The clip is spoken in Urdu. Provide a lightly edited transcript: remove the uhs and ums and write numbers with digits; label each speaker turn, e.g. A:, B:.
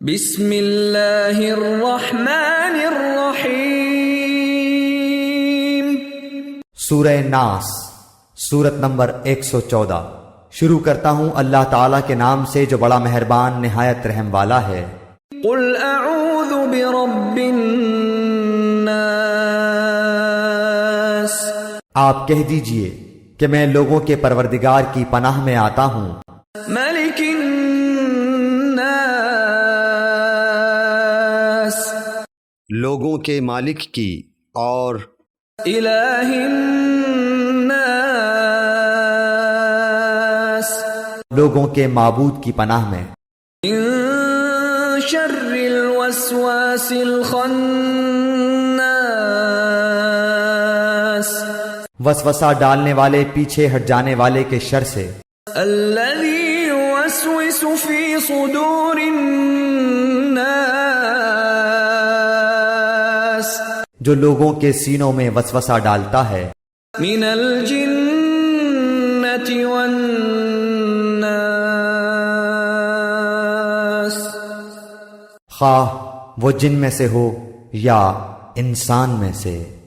A: بسم اللہ الرحمن الرحیم۔
B: سورہ ناس، سورت نمبر 114۔ شروع کرتا ہوں اللہ تعالیٰ کے نام سے جو بڑا مہربان نہایت رحم والا ہے۔
A: قل اعوذ برب الناس،
B: آپ کہہ دیجئے کہ میں لوگوں کے پروردگار کی پناہ میں آتا ہوں۔
A: ملک الناس،
B: لوگوں کے مالک کی، اور
A: الہ الناس،
B: لوگوں کے معبود کی پناہ میں۔
A: من شر الوسواس الخناس،
B: وسوسہ ڈالنے والے پیچھے ہٹ جانے والے کے شر سے۔
A: الذي يوسوس في صدور الناس،
B: جو لوگوں کے سینوں میں وسوسہ ڈالتا ہے۔
A: من الجنة والناس،
B: خواہ وہ جن میں سے ہو یا انسان میں سے۔